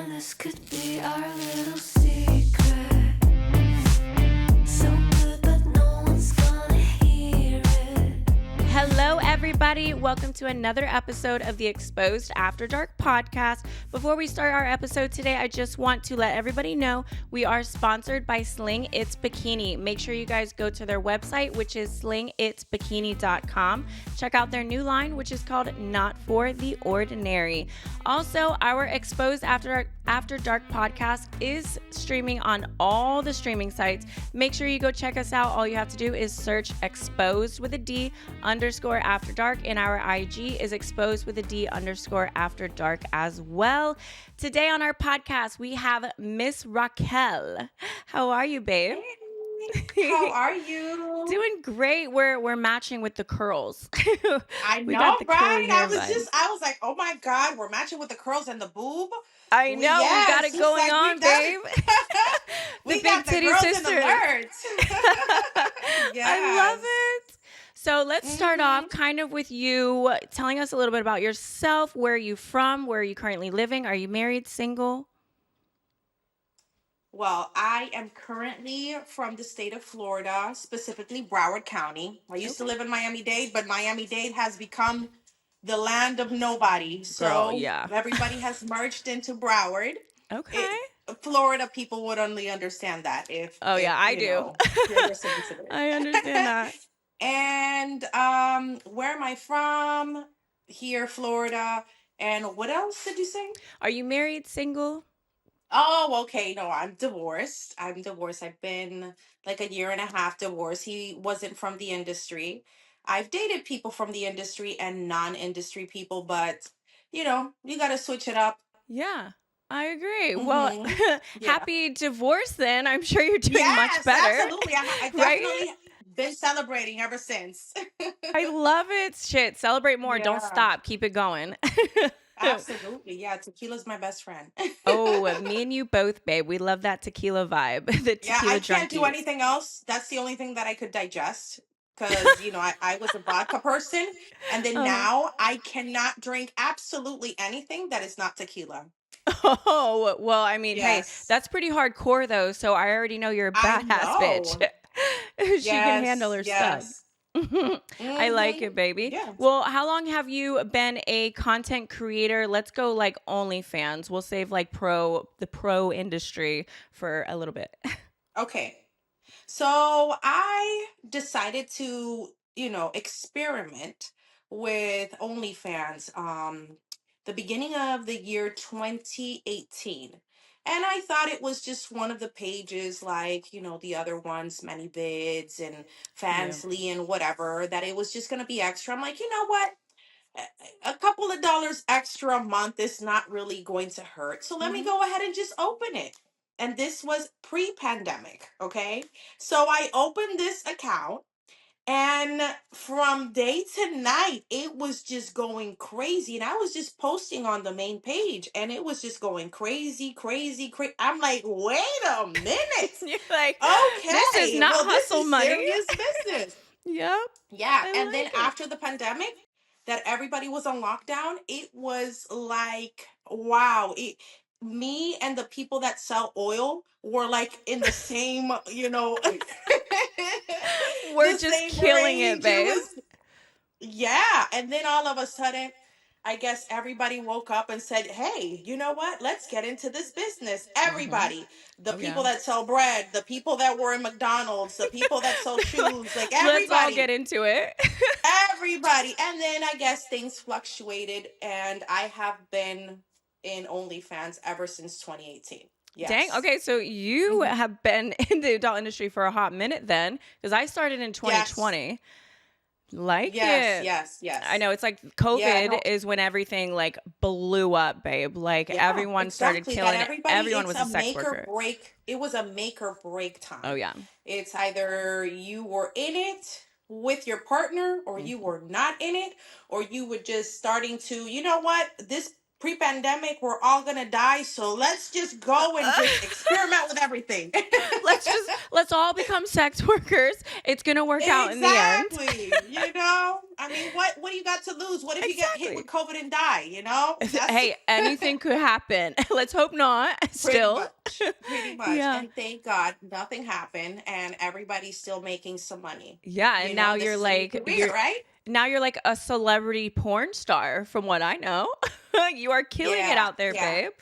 this could be our little secret. So good, but no one's gonna hear it. Hello, everybody. Welcome to another episode of the Xpose'd After Dark podcast. Before we start our episode today, I just want to let everybody know we are sponsored by Sling It's Bikini. Make sure you guys go to their website, which is slingitsbikini.com. Check out their new line, which is called Not For The Ordinary. Also, our Xpose'd After Dark podcast is streaming on all the streaming sites. Make sure you go check us out. All you have to do is search Xposed with a D _ After Dark, and our IG is Xposed with a D _ After Dark as well. Today on our podcast, we have Miss Raquel. How are you, babe? Hey, how are you? Doing great. We're matching with the curls. I We know, got the curly right? hair vibes. I was like, oh my God, we're matching with the curls and the boob. I know, we got it it's going like on, we got babe. We The got big titty the girls sisters. and the nerds. I love it. So let's start off kind of with you telling us a little bit about yourself. Where are you from? Where are you currently living? Are you married, single? Well, I am currently from the state of Florida, specifically Broward County. I used to live in Miami-Dade, but Miami-Dade has become the land of nobody. So Girl, yeah. everybody has merged into Broward. Okay. Florida people would only understand that if Oh, yeah, I you do. know, you're listening to this. I understand that. And where am I from? Here, Florida. And what else did you say? Are you married, single? Oh, okay. No, I'm divorced. I've been like a year and a half divorced. He wasn't from the industry. I've dated people from the industry and non-industry people, but you got to switch it up. Yeah, I agree. Well, Yeah. happy divorce then. I'm sure you're doing much Yes, better. absolutely. I Right? definitely been celebrating ever since. I love it. Shit, celebrate more. Don't Yeah. stop. Keep it going. Absolutely. Yeah, tequila's my best friend. Oh, me and you both, babe. We love that tequila vibe. The Yeah, tequila I can't do junkies. anything else. That's the only thing that I could digest because, I was a vodka person. And then Uh-huh. now I cannot drink absolutely anything that is not tequila. Oh, well, I mean, hey, Yes. that's pretty hardcore though. So I already know you're a I badass bitch. know. She can handle her stuff. Yes. I like it, baby. Yeah. Well, how long have you been a content creator? Let's go like OnlyFans. We'll save like the pro industry for a little bit. Okay. So I decided to, experiment with OnlyFans the beginning of the year 2018. And I thought it was just one of the pages like, the other ones, Many Vids and Fansly and whatever, that it was just going to be extra. I'm like, you know what? A couple of dollars extra a month is not really going to hurt. So let me go ahead and just open it. And this was pre-pandemic, okay? So I opened this account and from day to night, it was just going crazy. And I was just posting on the main page and it was just going crazy, crazy, crazy. I'm like, wait a minute. You're like, Okay. this is not hustle this is money. serious business. Yep. Yeah, I and then like it. after the pandemic, that everybody was on lockdown, it was like, wow, me and the people that sell oil were like in the same, We're the just same killing it, range. babe. Yeah, and then all of a sudden, I guess everybody woke up and said, hey, you know what? Let's get into this business. Everybody. The Oh, people yeah. that sell bread, the people that were in McDonald's, the people that sell shoes, like Let's all everybody. get into it. Everybody. And then I guess things fluctuated and I have been in OnlyFans ever since 2018. Yes. Dang. Okay, so you have been in the adult industry for a hot minute then, because I started in 2020. Like Yes, it. yes. I know it's like COVID Yeah, no. is when everything like blew up, babe. Like Yeah, everyone started exactly. killing That it. everybody, Everyone was it's a a sex make worker. or break. It was a make or break time. Oh yeah. It's either you were in it with your partner or you were not in it, or you were just starting to, you know what, this pre-pandemic, we're all gonna die, so let's just go and just experiment with everything. Let's all become sex workers. It's gonna work out in the end. Exactly. I mean, what do you got to lose? What if you get hit with Exactly. COVID and die? That's Hey, anything could happen. Let's hope not. pretty Still. much, pretty much. Yeah. And thank God nothing happened, and everybody's still making some money. Yeah, and now This you're is a new like career, right? a celebrity porn star from what I know. You are killing it Yeah, out there, yeah. babe.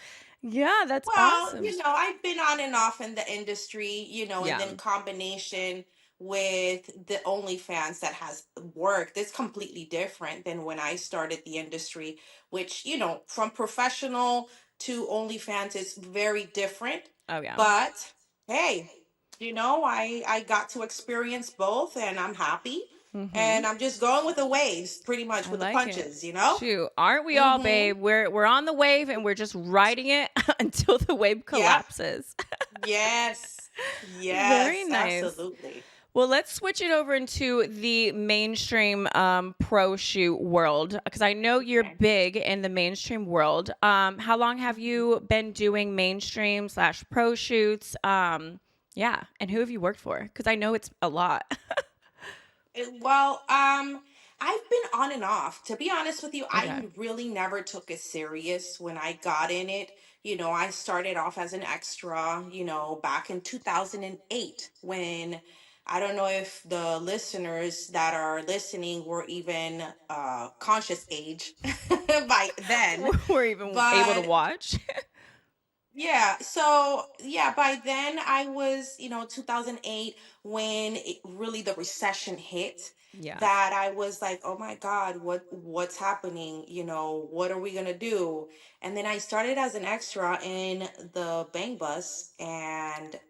Yeah, that's Well, awesome. I've been on and off in the industry, and Yeah. then combination with the OnlyFans that has worked, it's completely different than when I started the industry, which, from professional to OnlyFans is very different. Oh yeah. But hey, I got to experience both and I'm happy. Mhm. And I'm just going with the waves, pretty much I with the like it. punches. Shoot, aren't we all, Mm-hmm. babe? We're on the wave and we're just riding it until the wave Yeah. collapses. Yes. Very Yes, nice. absolutely. Well, let's switch it over into the mainstream pro shoot world because I know you're Okay. big in the mainstream world. How long have Mhm. you been doing mainstream slash pro shoots? Yeah, and who have you worked for? Because I know it's a lot. Well, I've been on and off. To be honest with you, Okay. I really never took it serious when I got in it. I started off as an extra, back in 2008 when I don't know if the listeners that are listening were even conscious age by then, We're even able to but watch. yeah, so yeah, by then I was, 2008 when really the recession hit, Yes. that I was like, "Oh my God, what's happening? What are we going to do?" And then I started as an extra in the Bang Bus, and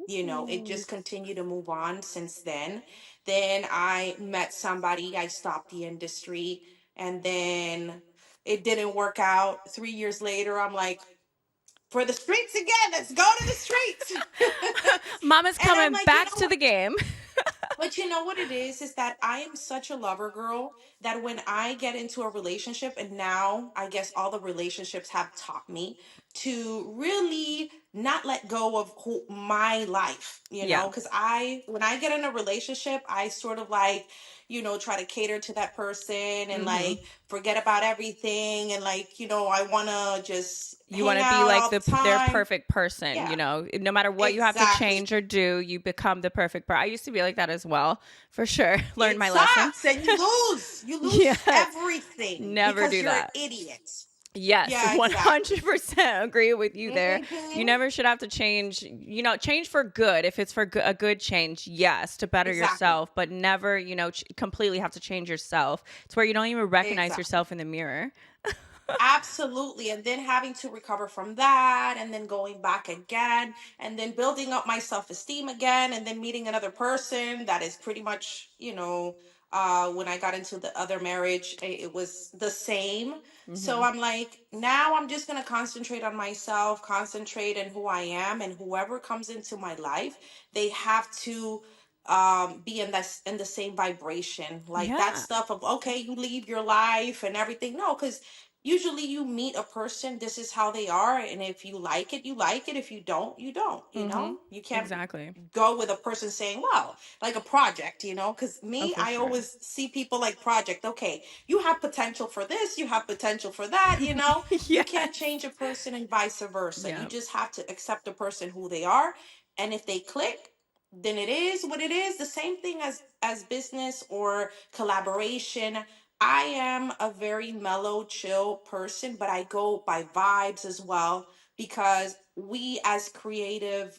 it Ooh. just continued to move on since then. Then I met somebody, I stopped the industry, and then it didn't work out. 3 years later, I'm like, for the streets again. Let's go to the streets. Mama's And I'm coming like, back to the game. but you know what it is that I am such a lover girl that when I get into a relationship, and now I guess all the relationships have taught me to really not let go of my life, Yeah. because when I get in a relationship, I sort of like, try to cater to that person and Mm-hmm. like forget about everything. And like, I want to just You want hang to be out like all the their time. perfect person, Yeah, no matter what you have to exactly. change or do, you become the perfect person. I used to be like that as well, for sure. Learned It my lesson. sucks, and you lose Yes. everything Never because do you're an that. idiot. Yes, Yeah, exactly. 100% agree with you there. You Hmm. never should have to change, change for good. If it's for a good change, yes, to better Exactly. yourself, but never, completely have to change yourself. It's where you don't even recognize Exactly. yourself in the mirror. Absolutely. And then having to recover from that, and then going back again, and then building up my self esteem again, and then meeting another person that is pretty much, when I got into the other marriage, it was the same. So Hmm. I'm like, now I'm just going to concentrate on myself, concentrate on who I am, and whoever comes into my life, they have to be in the same vibration, like that Yeah. stuff of, okay, you leave your life and everything. No, because usually you meet a person, this is how they are, and if you like it, you like it. If you don't, you don't. Hmm. You can't Exactly. go with a person saying, well, like a project, because Oh, me, for I sure. always see people like project. Okay, you have potential for this, you have potential for that. You can't Yes. change a person and vice versa. You Yeah. just have to accept a person who they are, and if they click, then it is what it is. The same thing as business or collaboration. I am a very mellow, chill person, but I go by vibes as well, because we as creative,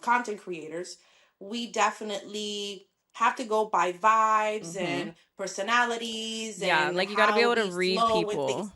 content creators, we definitely have to go by vibes Hmm. and personalities Yeah. and Like you got to be how able to we read flow with people. things.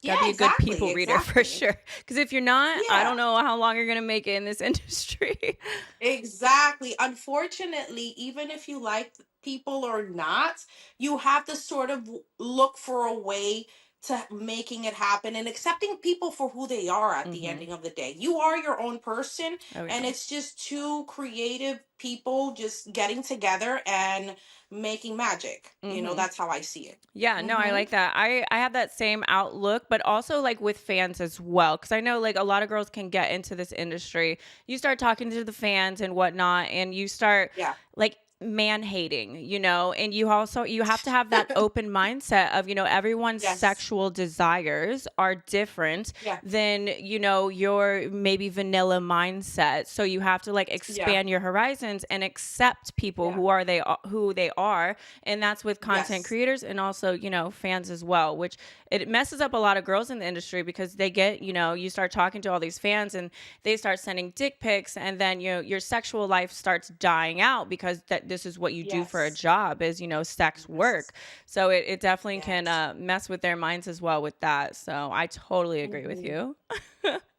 Got to Yeah, be a good exactly, people reader for exactly. sure. Because if you're not, I don't Yeah. know how long you're going to make it in this industry. Exactly. Unfortunately, even if you like people or not, you have to sort of look for a way to making it happen and accepting people for who they are at the Hmm. ending of the day. You are your own person, Oh, yeah. and it's just two creative people just getting together and making magic. Hmm. That's how I see it. Yeah, no, I Mhm. like that. I have that same outlook, but also like with fans as well, because I know like a lot of girls can get into this industry. You start talking to the fans and whatnot, and you start Yeah. like man hating, and you have to have that open mindset of, everyone's Yes. sexual desires are different Yeah. than, your maybe vanilla mindset. So you have to like Yeah. expand your horizons and accept people Yeah. who they are. And that's with content Yes. creators and also, fans as well, which it messes up a lot of girls in the industry because they get, you start talking to all these fans and they start sending dick pics, and then your sexual life starts dying out because this is what you do for a Yes. job is sex Yes. work. So it definitely can Yes. mess with their minds as well with that. So I totally agree with Mm-hmm. you.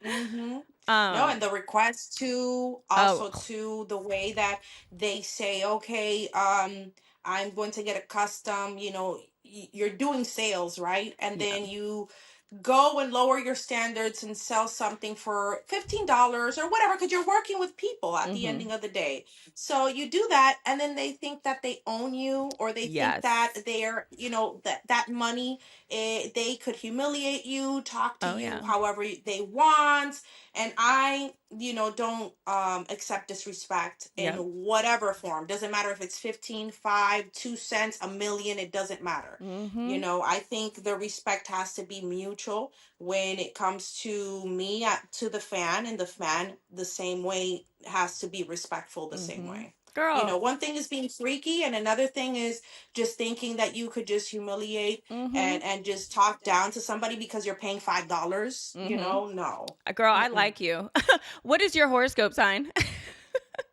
Mm-hmm. No, um and the request to oh also to the way that they say, okay, I'm going to get a custom, you're doing sales, right? And yeah. then you go and lower your standards and sell something for $15 or whatever, because you're working with people at the Mm-hmm. ending of the day. So you do that, and then they think that they own you, or they think that Yes. they're, that money, they could humiliate you, talk to Oh yeah. you however they want. And I, don't accept disrespect in Yep. whatever form. Doesn't matter if it's 15, 5, 2 cents, a million, it doesn't matter. Mm-hmm. I think the respect has to be mutual when it comes to me, to the fan, and the fan the same way has to be respectful the same Mm-hmm. way. Girl. One thing is being freaky, and another thing is just thinking that you could just humiliate Mm-hmm. and just talk down to somebody because you're paying $5. Mm-hmm. No. Girl, I Mm-mm. like you. What is your horoscope sign?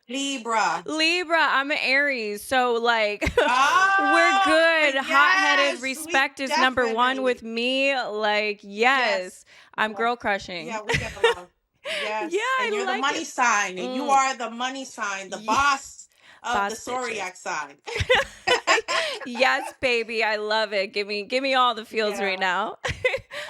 Libra. Libra, I'm an Aries. So, like, we're Oh, good. Hot headed yes, we respect is number one with definitely. me. Like, Yes. yes, I'm Yeah. girl crushing. Yeah, we get along. Yeah, Yes. And I you're the like money it. sign. You Mm, are the money sign, the yeah, boss of the boss bitches. zodiac sign. Yes, baby. I love it. Give me all the feels right Yeah, now.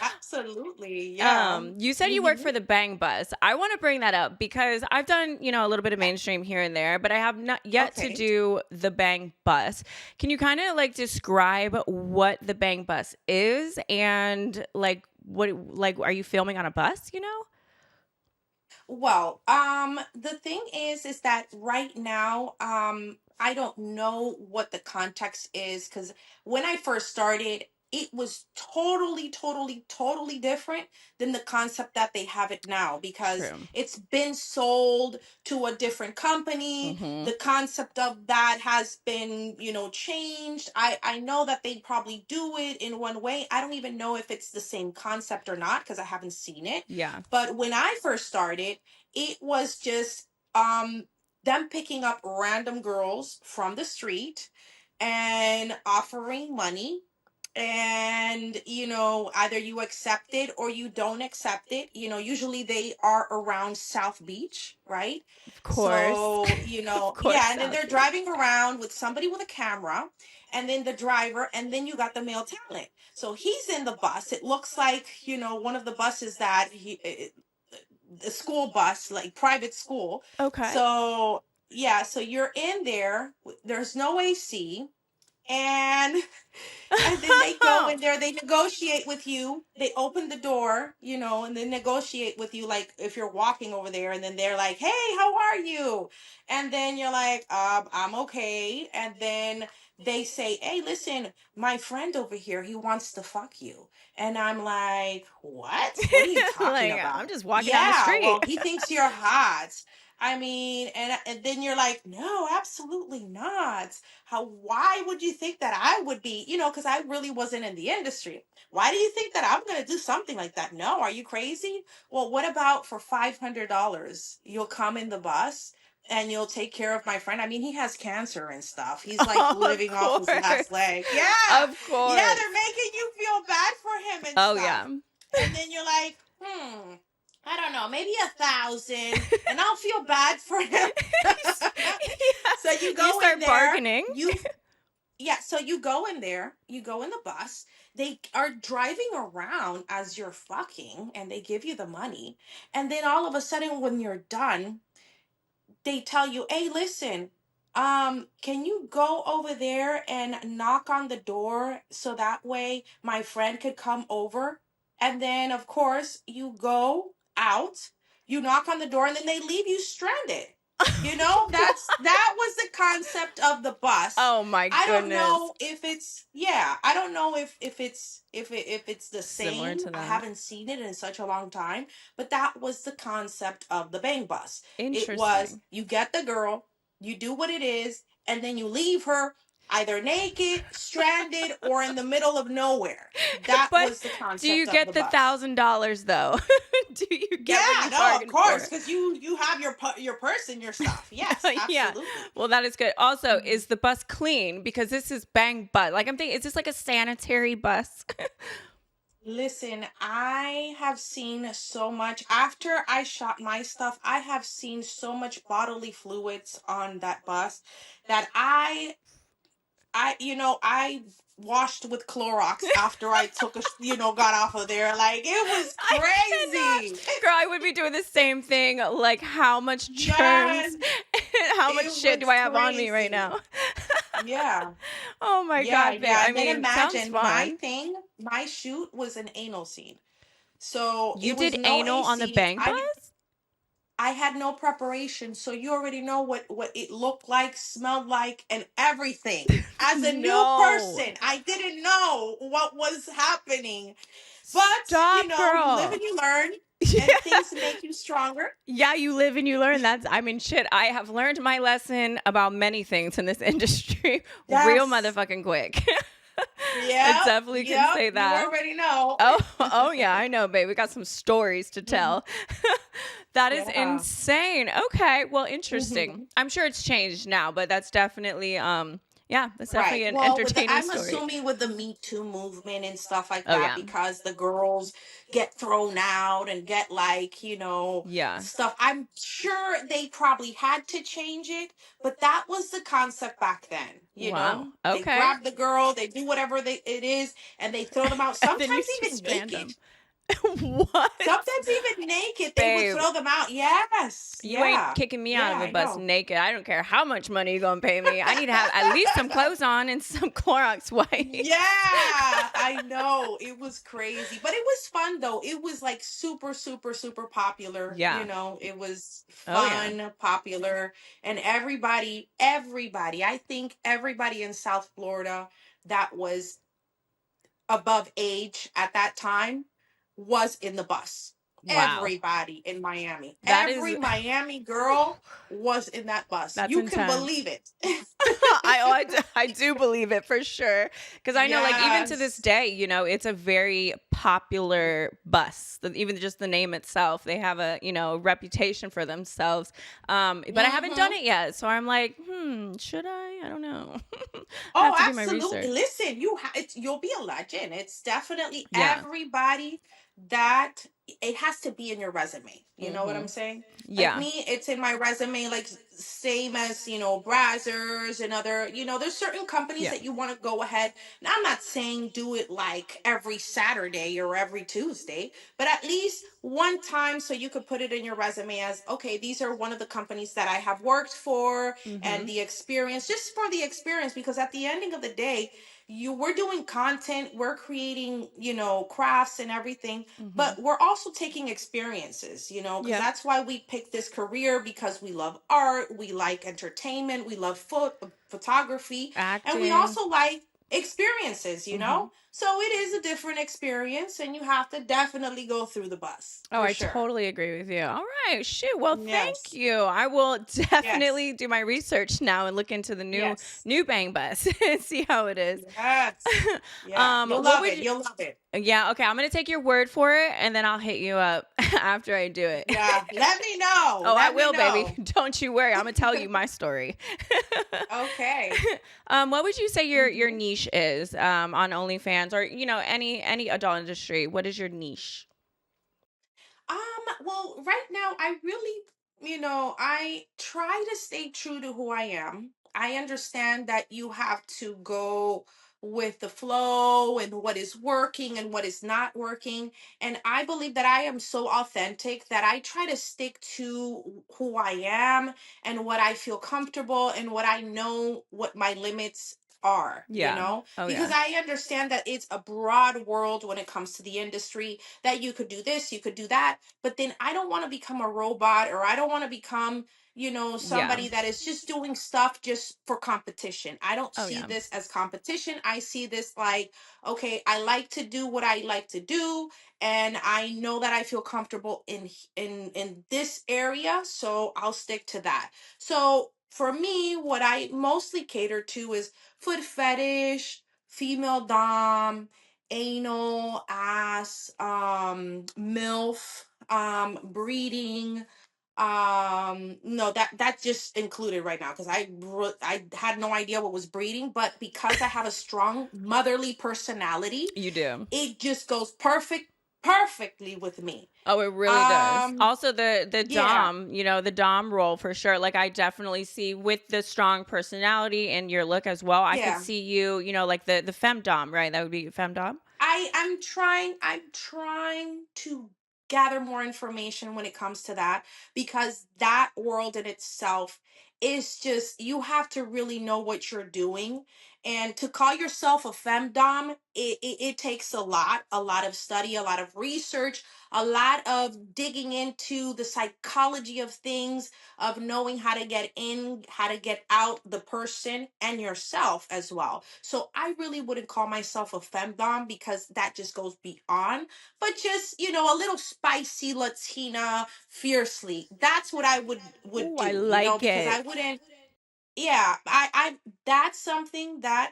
absolutely. Yeah. You said you work Hmm. for the Bang Bus. I want to bring that up because I've done, a little bit of mainstream here and there, but I have not yet to Okay. do the Bang Bus. Can you kind of like describe what the Bang Bus is and like are you filming on a bus, Well, the thing is that right now, I don't know what the context is, because when I first started, it was totally, totally, totally different than the concept that they have it now, because True. it's been sold to a different company. Mm-hmm. The concept of that has been, changed. I know that they probably do it in one way. I don't even know if it's the same concept or not, because I haven't seen it. Yeah. But when I first started, it was just um them picking up random girls from the street and offering money, and either you accept it or you don't accept it. Usually they are around South Beach, right? Of course. So Of course, yeah, and then South they're Beach. driving around with somebody with a camera, and then the driver, and then you got the male talent. So he's in the bus. It looks like one of the buses that the school bus, like private school. Okay. So yeah, so you're in there. There's no AC, and and then they go in there, they negotiate with you, they open the door, and they negotiate with you, like if you're walking over there, and then they're like, hey, how are you? And then you're like, I'm okay. And then they say, hey, listen, my friend over here, he wants to fuck you. And I'm like, what are you talking Like, I'm about? just walking down the Yeah, street. well, he thinks you're hot. I mean, and then you're like, no, absolutely not. Why would you think that I would be, because I really wasn't in the industry. Why do you think that I'm going to do something like that? No, are you crazy? Well, what about for $500? You'll come in the bus and you'll take care of my friend. I mean, he has cancer and stuff. He's like Oh, of living off his last course. leg. Yeah. Of Yeah, course. they're making you feel bad for him and Oh, yeah. stuff. And then you're like, I don't know, maybe 1,000, and I'll feel bad for him. So Yes. you You go in start there, bargaining. yeah, so you go in there, you go in the bus, they are driving around as you're fucking, and they give you the money. And then all of a sudden, when you're done, they tell you, hey, listen, can you go over there and knock on the door so that way my friend could come over? And then, of course, you go out, you knock on the door, and then they leave you stranded. That was the concept of the bus. Oh my I don't goodness. know if it's yeah, I don't know if it's the Similar same. to I that. haven't seen it in such a long time, but that was the concept of the bang bus. It was Interesting. you get the girl, you do what it is, and then you leave her either naked, stranded, or in the middle of nowhere. That But was the do you concept of get the the bus. $1,000 though? Do you Yeah, get what you no, of bargained course, for? because you have your purse and your stuff. Yes, Yeah. absolutely. Well, that is good. Also, Mhm. is the bus clean? Because this is bang bus. Like I'm thinking, is this like a sanitary bus? Listen, I have seen so much after I shot my stuff. I have seen so much bodily fluids on that bus that I washed with Clorox after I got off of there. Like it was I crazy. cannot. Girl, I would be doing the same thing. Like, how much germs Yes, and how much it shit do was I have on me right crazy. now? Yeah. Oh my Yeah, God, babe. yeah. I And then mean, sounds imagine fun. my shoot was an anal scene. So You it was did no anal on the AC. bang bus? I had no preparation, so you already know what it looked like, smelled like, and everything. As a new No. person, I didn't know what was happening. But, Stop, you live girl. and you learn, and Yeah. things make you stronger. Yeah, you live and you learn. I mean, shit, I have learned my lesson about many things in this industry real Yes. motherfucking quick. I Yep. definitely can Yep. say You that. already know. Oh yeah, I know, babe. We got some stories to Mhm. tell. That is Yeah. insane. Okay, well, interesting. Mhm. I'm sure it's changed now, but that's definitely yeah, that's Right. definitely an Well, entertaining I'm story. assuming with the Me Too movement and stuff like Oh that, yeah. because the girls get thrown out and get like, Yeah. stuff. I'm sure they probably had to change it, but that was the concept back then. Wow. They Okay. grab the girl, they do whatever it is, and they throw them out. And then you Sometimes even strand naked. them. What? Sometimes even naked, they would Babe, throw them out. Yes. you ain't Yeah. kicking me out Yeah, of a I bus know. naked. I don't care how much money you're gonna pay me. I need to have at least some clothes on and some Clorox Yeah, wipes. I know. It was crazy. But it was fun though. It was like super, super, super popular. Yeah. It was Oh yeah. fun, popular, and everybody, I think everybody in South Florida that was above age at that time was in the bus. Wow. Everybody in Miami. That is Every Miami girl was in that bus. that's You can intense. believe it. I do believe it for sure. Because I know, like, even to this Yes. day, it's a very popular bus. Even just the name itself, they have a, reputation for themselves. But I haven't done Mhm. it yet. So I'm like, should I? I don't know. I Oh, have to do my absolutely. research. Listen, you'll be a legend. It's definitely Yeah. everybody that it has to be in your resume. You know what Mm-hmm. I'm saying? Like Yeah. me, it's in my resume, like same as, Brazzers and other, there's certain companies Yeah. that you want to go ahead. And I'm not saying do it like every Saturday or every Tuesday, but at least one time so you could put it in your resume as, okay, these are one of the companies that I have worked for and Mm-hmm. the experience, just for the experience, because at the ending of the day, we're doing content, we're creating, crafts and everything, Mm-hmm. but we're also taking experiences, because Yeah. that's why we picked this career, because we love art, we like entertainment, we love photography, and we Acting. also like experiences, Mm-hmm. so it is a different experience, and you have to definitely go through the bus Oh, for I sure. totally agree with you. All right, shoot. Well, thank Yes. you. I will Yes. definitely do my research now and look into the Yes. new Bang Bus and see how it is. Yes. Yeah. You'll What love would it. you? You'll love it. Yeah, okay. I'm gonna take your word for it, and then I'll hit you up after I do it. Yeah. Let me know. Oh, I Let me will, baby. know. Don't you worry. I'm gonna tell you my story. Okay. What would you say your Mhm. niche is on OnlyFans or any adult industry? What is your niche? Well, right now I really, I try to stay true to who I am. I understand that you have to go with the flow and what is working and what is not working. And I believe that I am so authentic that I try to stick to who I am and what I feel comfortable and what I know what my limits are, Yeah. Oh because yeah. I understand that it's a broad world when it comes to the industry, that you could do this, you could do that, but then I don't want to become a robot, or I don't want to become, Yeah. somebody that is just doing stuff just for competition. I don't Oh see yeah. this as competition. I see this like, okay, I like to do what I like to do, and I know that I feel comfortable in this area, so I'll stick to that. So for me, what I mostly cater to is foot fetish, female dom, anal, ass, MILF, breeding. No, that's just included right now because I had no idea what was breeding, but because I have a strong motherly personality, You do. it just goes perfectly with me. Oh, it really does. Um, Also, the yeah, dom, the dom role for sure. Like I definitely see with the strong personality and your look as well. I could yeah. see you, like the fem dom, right? That would be fem dom. I'm trying to gather more information when it comes to that, because that world in itself is just, you have to really know what you're doing. And to call yourself a femdom, it takes a lot of study, a lot of research, a lot of digging into the psychology of things, of knowing how to get in, how to get out the person and yourself as well. So I really wouldn't call myself a femdom because that just goes beyond, but just, a little spicy Latina fiercely. That's what I would Oh, I do, like because I it. wouldn't. Yeah, I that's something that,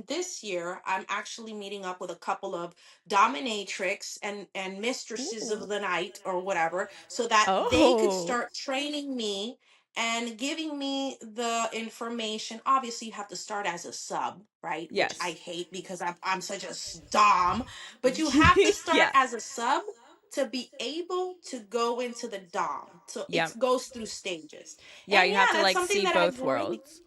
this year I'm actually meeting up with a couple of dominatrix and mistresses Ooh. of the night or whatever, so that they could Oh, start training me and giving me the information. Obviously, you have to start as a sub, right? Which I yes. hate because I'm such a dom, but you have to start Yeah. as a sub to be able to go into the dom. So it Yeah. goes through stages. Yeah, And you have yeah, to that's like something see that both worlds.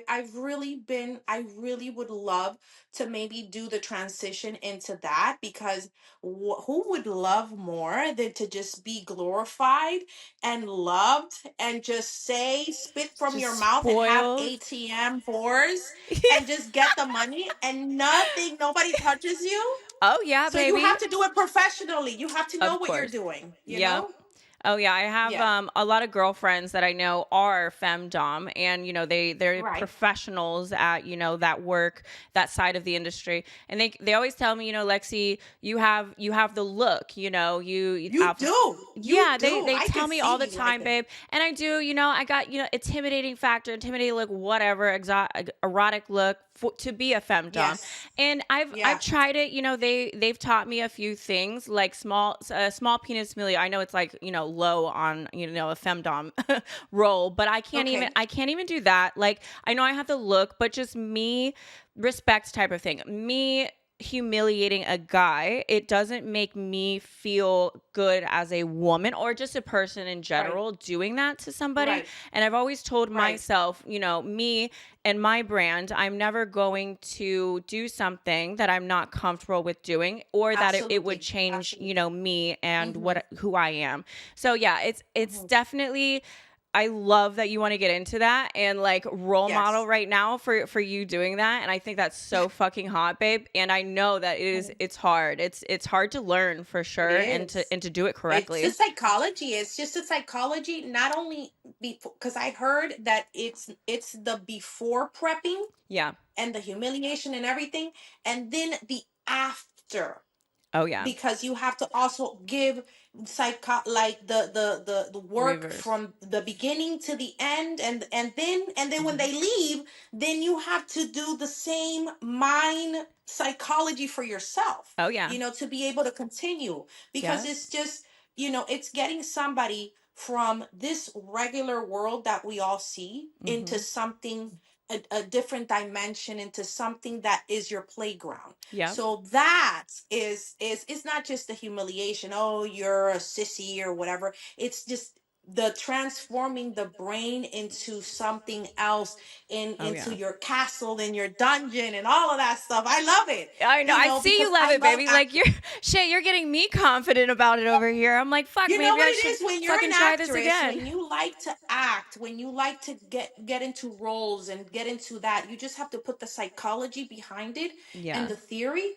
I've really been, I really would love to maybe do the transition into that, because who would love more than to just be glorified and loved and just say, spit from your Just mouth and have spoiled. ATM whores and just get the money and nobody touches you? Oh yeah, So you baby. have to do it professionally. You have to know Of what you're course. doing, you Yep. know? Oh yeah, I have Yeah, a lot of girlfriends that I know are femdom, and they're right. professionals at that work, that side of the industry, and they always tell me, Lexi, you have the look, you You have. do. You Yeah, they do. they I tell can me all see the you like time, that. babe, and I do. I got intimidating factor, intimidating look, whatever, erotic look to be a femdom, Yes. and I've Yeah. tried it. They've taught me a few things like small penis familiar. I know it's like low on a femdom role, but Okay. I can't even do that. Like I know I have the look, but just me respect type of thing. Me humiliating a guy, it doesn't make me feel good as a woman or just a person in Right. general doing that to somebody. Right. And I've always told Right. myself, me and my brand, I'm never going to do something that I'm not comfortable with doing, or that it would Absolutely. change, Absolutely. me and Mm-hmm. who I am. So yeah, it's Mm-hmm. definitely, I love that you want to get into that and like role model Yes. right now for you doing that, and I think that's so fucking hot, babe. And I know that Mhm. it's hard. It's hard to learn for It sure, and is. to do it It's the correctly. psychology. It's just the psychology, not only before, because I heard that it's the before prepping Yeah. and the humiliation and everything, and then the after, Oh yeah. because you have to also give like the work Reverse. from the beginning to the end, and then when Hmm. they leave, then you have to do the same mind psychology for yourself, Oh yeah. to be able to continue, because Yeah. it's just, it's getting somebody from this regular world that we all see into Hmm. something, a different dimension, into something that is your playground. Yeah. So that is it's not just the humiliation. Oh, you're a sissy or whatever. It's just the transforming the brain into something else, Oh into yeah. your castle and your dungeon and all of that stuff. I love it, I know. I see because you love I it, love baby. Like acting. you're shit. You're getting me confident about it over here. I'm like, fuck. You know Maybe what I it should is when you're fucking an try this actress, again. when you like to act, when you like to get into roles and get into that, you just have to put the psychology behind it and Yeah. the theory.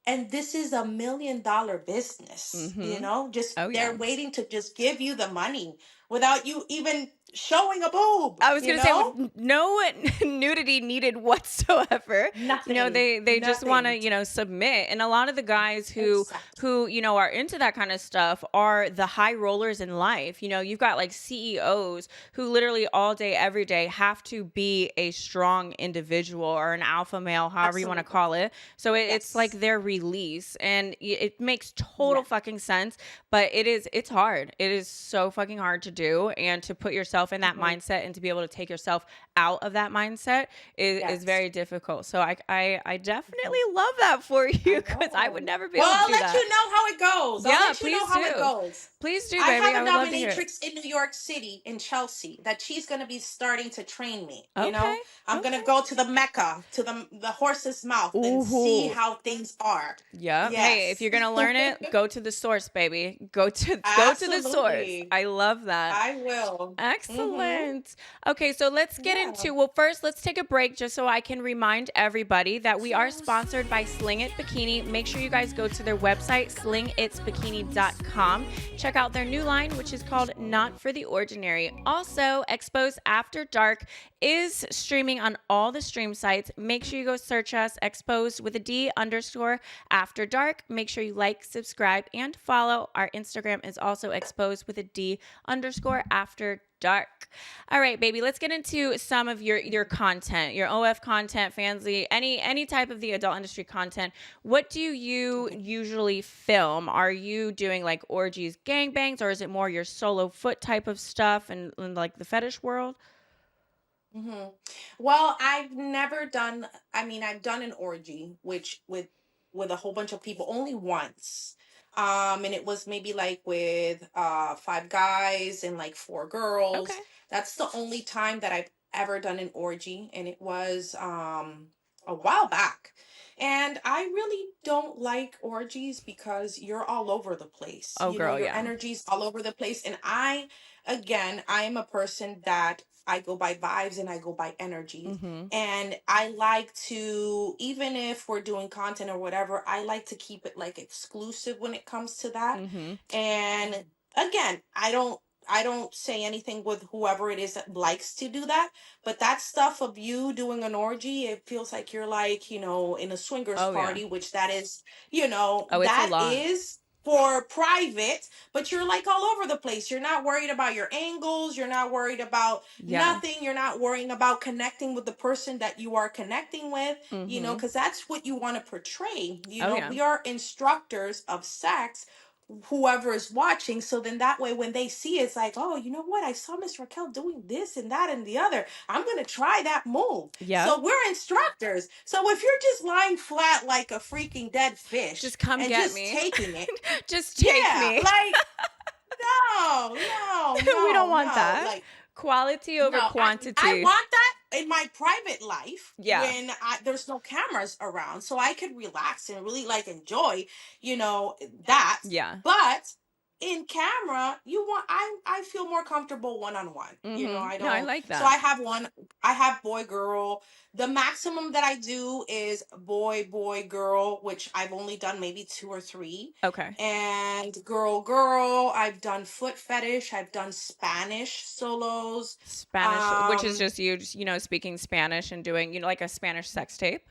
And this is $1 million business, Mm-hmm. just Oh they're yeah. waiting to just give you the money without you even showing a boob, I was gonna say with no nudity needed whatsoever. Nothing, They just want to nothing. submit, and a lot of the guys Exactly. who are into that kind of stuff are the high rollers in life. You've got like CEOs who literally all day every day have to be a strong individual or an alpha male, however you want to Absolutely. call it. So it's like Yes. their release, and it makes total Yeah. fucking sense. But it's hard. It is so fucking hard to do, and to put yourself in that Mhm. mindset and to be able to take yourself out of that mindset is Yes. very difficult. So I definitely love that for you, I because I know. would never be Well, able to I'll do let that. you know how it goes. I'll Yeah, let you know please how it do. goes. Please do, I baby. have a I would love to hear it. dominatrix in New York City, in Chelsea, that she's going to be starting to train me. Okay. I'm going to Okay. go to the Mecca, to the horse's mouth, and see Ooh. how things are. Yep. Hey, if Yes. you're gonna learn it, go to the source, baby. Go to the source. Absolutely. I love that. I will. Mhm. Excellent. Okay, so let's get Yeah. into, well, first, let's take a break just so I can remind everybody that we are So sponsored by Sling It Bikini. Make sure you guys go to their website, slingitsbikini.com. Check out their new line, which is called Not for the Ordinary. Also, Xpose'd After Dark is streaming on all the stream sites. Make sure you go search us, Exposed with a D _ After Dark. Make sure you like, subscribe, and follow. Our Instagram is also Exposed with a D _ After Dark. All right, baby, let's get into some of your content, your OF content, Fansly, any type of the adult industry content. What do you usually film? Are you doing like orgies, gangbangs, or is it more your solo foot type of stuff and like the fetish world? hmm Well, I've never done. I mean, I've done an orgy, which with a whole bunch of people, only once. And it was maybe like with five guys and like four girls. Okay. That's the only time that I've ever done an orgy, and it was a while back. And I really don't like orgies because you're all over the place. Oh, girl, Your yeah. energy's all over the place, and I am a person that I go by vibes and I go by energies. Mm-hmm. And I like to, even if we're doing content or whatever, I like to keep it like exclusive when it comes to that. Mm-hmm. And again, I don't say anything with whoever it is that likes to do that, but that stuff of you doing an orgy, it feels like you're like, in a swingers Oh yeah. party, which that is, Oh, it's a that lot. is for private, but you're like all over the place. You're not worried about your angles. You're not worried about Yeah. nothing. You're not worrying about connecting with the person that you are connecting with, Mm-hmm. because that's what you want to portray. Oh yeah. We are instructors of sex, whoever is watching. So then that way, when they see it, it's like, oh, you know what? I saw Miss Raquel doing this and that and the other. I'm going to try that move. Yep. So we're instructors. So if you're just lying flat like a freaking dead fish Just come and get just me. taking it, Just take yeah, me. like, no, no, We don't no, want no. that. Like, Quality no, over I quantity. want that in my private life Yeah. when there's no cameras around, so I could relax and really like enjoy, you know, that. Yeah. But in camera, I feel more comfortable one on one. Mm-hmm. I No, I don't. like So that. I have boy girl. The maximum that I do is boy girl, which I've only done maybe two or three. Okay. And girl, I've done foot fetish, I've done Spanish solos. Spanish, which is Um, just you, speaking Spanish and doing, like a Spanish sex tape.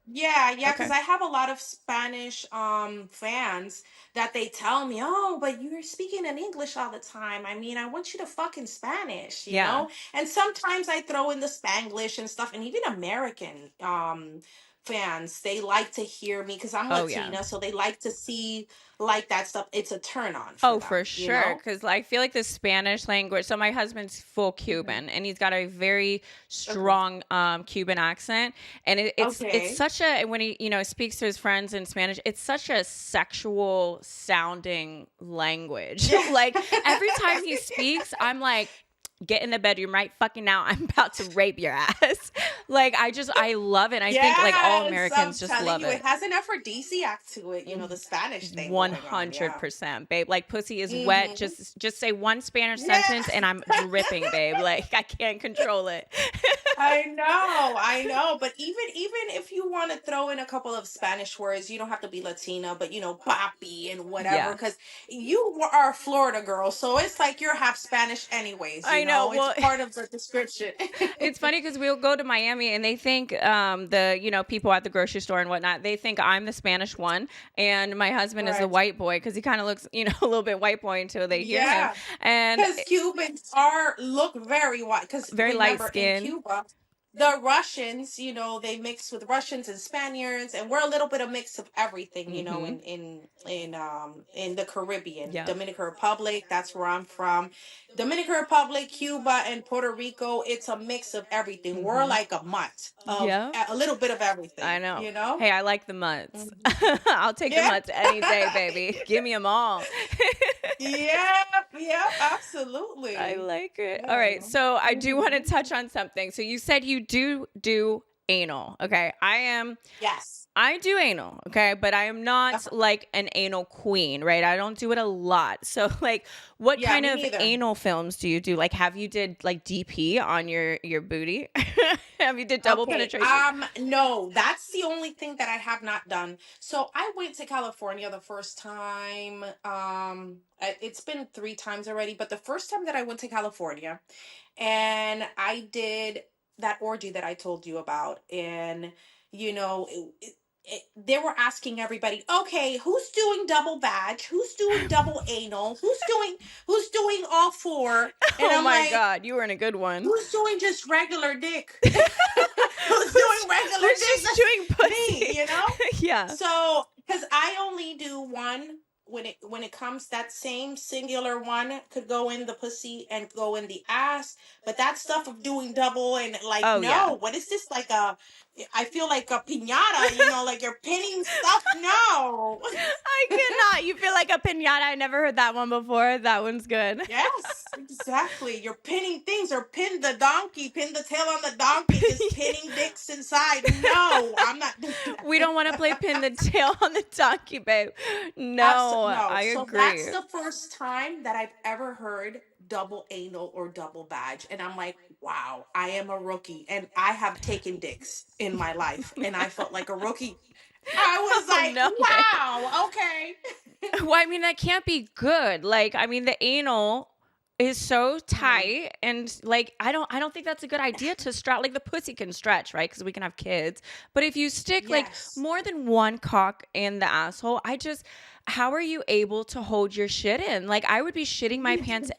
yeah, because Okay. I have a lot of Spanish fans that they tell me, "Oh, but you're speaking in English all the time. I mean, I want you to fuck in Spanish, Yeah. And sometimes I throw in the Spanglish and stuff, and even American fans, they like to hear me because I'm Oh yeah. Latina, so they like to see like that stuff. It's a turn on for Oh, for them, you sure. know? Because I feel like the Spanish language. So my husband's full Hmm. Cuban, and he's got a very Okay. strong Cuban accent, and it's Okay. such a when he speaks to his friends in Spanish, it's such a sexual sounding language. Yeah. Like every time he speaks, I'm like. Get in the bedroom right fucking now. I'm about to rape your ass. Like I love it. I think like all Yes, I'm Americans just telling love you, it it. has an aphrodisiac to it, the Spanish thing going on. Yeah. 100%, babe. Like pussy is wet. Hmm. Just say one Spanish Yeah. sentence and I'm dripping, babe. Like I can't control it. I know. But even if you want to throw in a couple of Spanish words, you don't have to be Latina, but papi and whatever, Yeah. because are a Florida girl, so it's like you're half Spanish anyways. I know. It's Well, part of the description. it's funny because we'll go to Miami and they think the people at the grocery store and whatnot, they think I'm the Spanish one and my husband is a Right. white boy because he kind of looks a little bit white boy until they hear him. Yeah. And Because Cubans are look very white. Because very light remember, in skin. Cuba, the Russians, they mix with Russians and Spaniards, and we're a little bit of mix of everything. Mm-hmm. In the Caribbean, Yeah. Dominican Republic. That's where I'm from. Dominican Republic, Cuba, and Puerto Rico. It's a mix of everything. We're Mm-hmm. like a mutt of Yeah. a little bit of everything. I know. You know. Hey, I like the mutts. Mhm. I'll take the Yeah. mutts any day, baby. Give me them all. Yep. Yep. I Absolutely. like it. All right. Yeah. So I do want to Mhm. touch on something. So you said you do anal. Okay. Yes. I do anal. Okay. But I am not like an anal queen, right? I don't do it a lot. So like what Yeah, kind me of neither. anal films do you do? Like have you did like DP on your booty? Have you did double Okay. penetration? No, that's the only thing that I have not done. So I went to California the first time. It's been 3 times already, but the first time that I went to California, and I did that orgy that I told you about, and they were asking everybody, okay, who's doing double badge? Who's doing double anal? Who's doing all four? And Oh I'm my like, God, you were in a good one. who's doing just regular dick? Who's doing regular Who's dick? just doing That's pussy? me, you know? Yeah. So, because I only do one when it comes, that same singular one could go in the pussy and go in the ass, but that stuff of doing double and like, Oh yeah. no, what is this, like I feel like a piñata, like you're pinning stuff. No. I cannot. You feel like a pinata. I never heard that one before. That one's good. Yes, exactly. You're pinning things, or pin the donkey, pin the tail on the donkey, just pinning dicks inside. No, I'm not doing We don't want to play pin the that. tail on the donkey, babe. No, No. I So agree. that's the first time that I've ever heard double anal or double badge. And I'm like, wow, I am a rookie. And I have taken dicks in my life. And I felt like a rookie. I was Oh like, no, babe. wow, okay. Well, I mean, that can't be good. Like, I mean, the anal is so Mhm. tight and like I don't think that's a good idea to stretch. Like the pussy can stretch, right? Because we can have kids. But if you stick like Yes. more than one cock in the asshole, how are you able to hold your shit in? Like I would be shitting my pants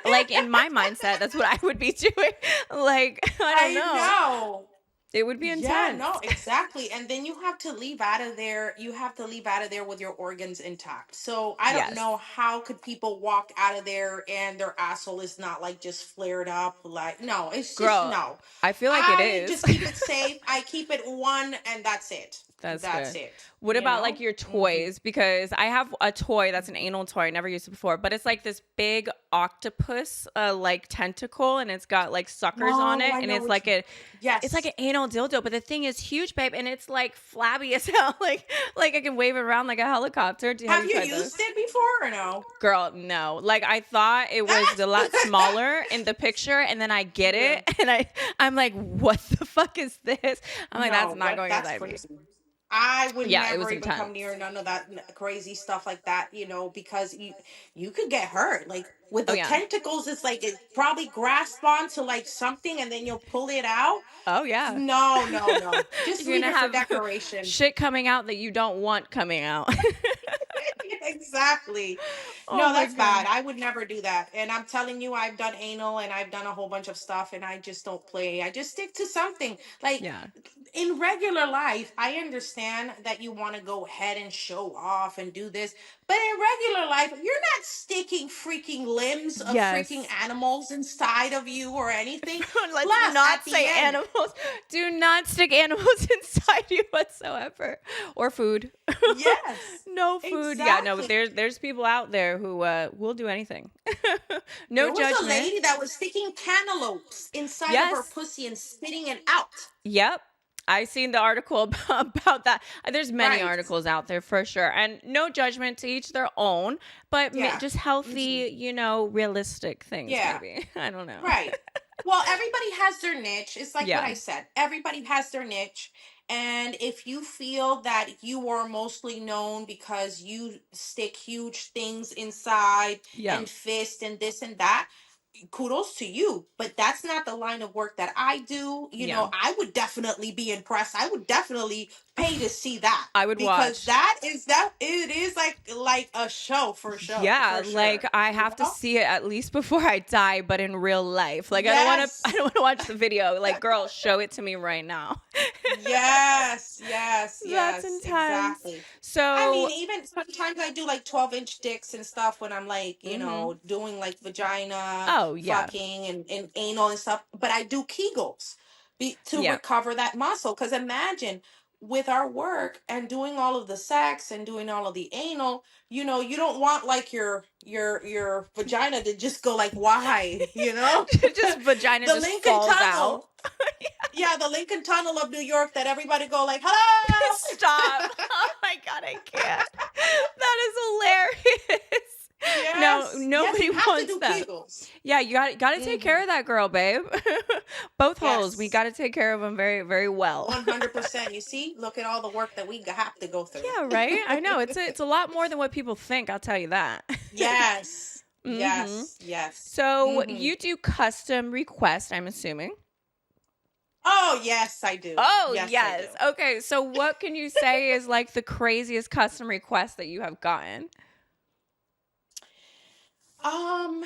like in my mindset, that's what I would be doing. Like, I don't I know. know. It would be Yeah, intense. no, exactly. And then you have to leave out of there. You have to leave out of there with your organs intact. So I don't Yes. know how could people walk out of there and their asshole is not like just flared up. Like, no, it's just Girl, no. I feel like it I is. just keep it safe. I keep it one, and that's it. That's That's good. it. What You about like know? your Hmm. toys? Because I have a toy that's an anal toy. I never used it before, but it's like this big octopus, like tentacle, and it's got like suckers on Oh, it, I and know which one. it's like Yes. an anal dildo. But the thing is huge, babe, and it's like flabby as hell. Like I can wave it around like a helicopter. Have Have you you tried those? used it before or no? Girl, no. Like I thought it was a lot smaller in the picture, and then I get Yeah. it, and I'm like, what the fuck is this? I'm like, that's No, not what? going That's inside me. crazy. I would Yeah, it was never even come intense. near none of that crazy stuff like that, because you could get hurt. Like with Oh the yeah. tentacles, it's like it probably grasp onto like something and then you'll pull it out. Oh yeah. No, no, no. Just You're leave gonna it for have decoration. shit coming out that you don't want coming out. Exactly. Oh No, my that's bad. god. I would never do that. And I'm telling you, I've done anal and I've done a whole bunch of stuff and I just don't play. I just stick to something. Like Yeah. in regular life, I understand that you want to go ahead and show off and do this. But in regular life, you're not sticking freaking limbs of freaking Yes. animals inside of you or anything. Let's Plus, not at the say end, animals. Do not stick animals inside you whatsoever. Or food. yes, No food. Yeah, no, but exactly. there's people out there who will do anything. No There was a judgment. lady that was sticking cantaloupes inside of her Yes. pussy and spitting it out. Yep. I seen the article about that. There's many Right. articles out there for sure. And no judgment, to each their own, but Yeah. just Hmm. healthy, realistic things Yeah. maybe. I don't know. Right. Well, everybody has their niche. It's like what Yeah. I said. Everybody has their niche. And if you feel that you are mostly known because you stick huge things inside Yeah. and fist and this and that, kudos to you. But that's not the line of work that I do. Yeah. I would definitely be impressed. I would definitely pay to see that I would because watch. that is that it is like a show Yeah, for like sure. I You have to know? see it at least before I die, but in real life. Like I don't want to I Yes. don't want to watch the video. Like girl, show it to me right now. Yes, yes, That's yes, intense. exactly. I So, mean, even sometimes I do like 12-inch dicks and stuff when I'm like, mhm. doing like vagina Oh, yeah. fucking and anal and stuff. But I do Kegels to Yeah. recover that muscle. Because imagine with our work and doing all of the sex and doing all of the anal, you don't want like your vagina to just go like wide, Just vagina the just Lincoln falls out. Tunnel. Yeah, the Lincoln Tunnel of New York that everybody go like, hello. Stop. Oh my god, I can't. That is hilarious. No, Yes, yes, nobody you have to wants do that. Kegels. Yeah, you got to take care Hmm. of that girl, babe. Both holes, we Yes, got to take care of them very, very well. 100%. You see, look at all the work that we have to go through. Yeah, right? I know. It's a lot more than what people think, I'll tell you that. Yes, Mhm. yes, yes. So, Hmm. you do custom requests, I'm assuming. Oh, yes, I do. Oh, Yes, I do. yes. Okay, so what can you say is like the craziest custom request that you have gotten? Um,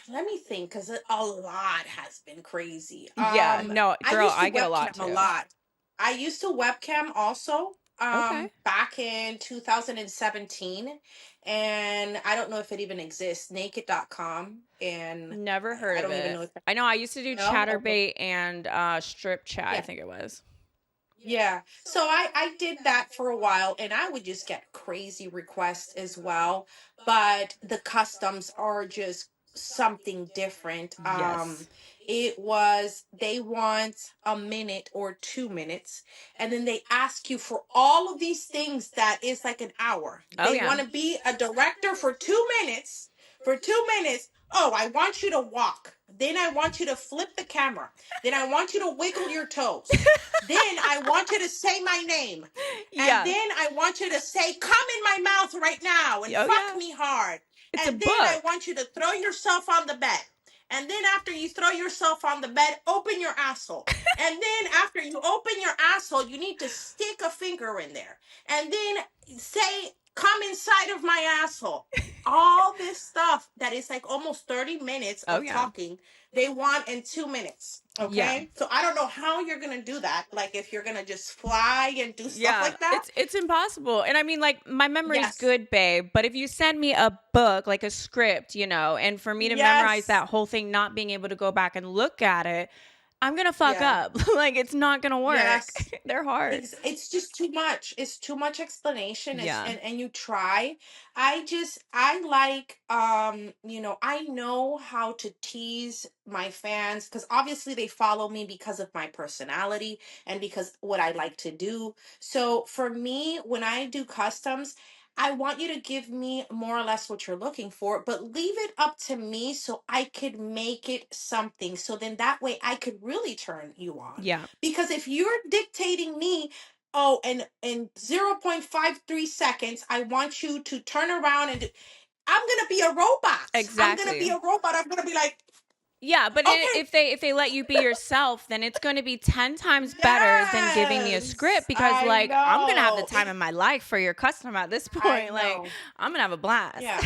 Let me think, because a lot has been crazy. Yeah, no, I girl, used to I get a lot webcam a too. lot. I used to webcam also, Okay. back in 2017, and I don't know if it even exists, naked.com, and Never heard I of don't even it. know if I know I used to do no, okay. Chatterbait and Strip Chat, I Yeah. think it was. Yeah. So I did that for a while and I would just get crazy requests as well. But the customs are just something different. Yes. It was they want a minute or 2 minutes and then they ask you for all of these things that is like an hour. Oh They yeah. want to be a director for 2 minutes. For 2 minutes. Oh, I want you to walk. Then I want you to flip the camera. Then I want you to wiggle your toes. Then I want you to say my name. And Yeah. then I want you to say, come in my mouth right now and Oh fuck yeah. me hard. It's a And then I book. want you to throw yourself on the bed. And then after you throw yourself on the bed, open your asshole. And then after you open your asshole, you need to stick a finger in there. And then say, come inside of my asshole. All this stuff that is like almost 30 minutes Oh of yeah. talking, they want in 2 minutes. Yeah. Okay. So I don't know how you're going to do that. Like if you're going to just fly and do stuff Yeah, like that. it's impossible. And I mean like my memory's Yes. good, babe, but if you send me a book, like a script, and for me to memorize Yes. that whole thing, not being able to go back and look at it, I'm going to fuck Yeah. up. Like it's not going to work. Yes. They're hard. It's just too much. It's too much explanation. Yeah. And you try. I like I know how to tease my fans because obviously they follow me because of my personality and because what I like to do. So for me, when I do customs, I want you to give me more or less what you're looking for, but leave it up to me so I could make it something. So then that way I could really turn you on. Yeah. Because if you're dictating me, oh, and in 0.53 seconds, I want you to turn around and I'm gonna be a robot. I'm gonna be Exactly. a robot. I'm gonna be like, Yeah, but Okay. if they let you be yourself, then it's going to be 10 times better than giving me a script Yes, because I like I'm going to have the know. time of my life for your customer at this I point. Like know. I'm going to have a blast. Yeah.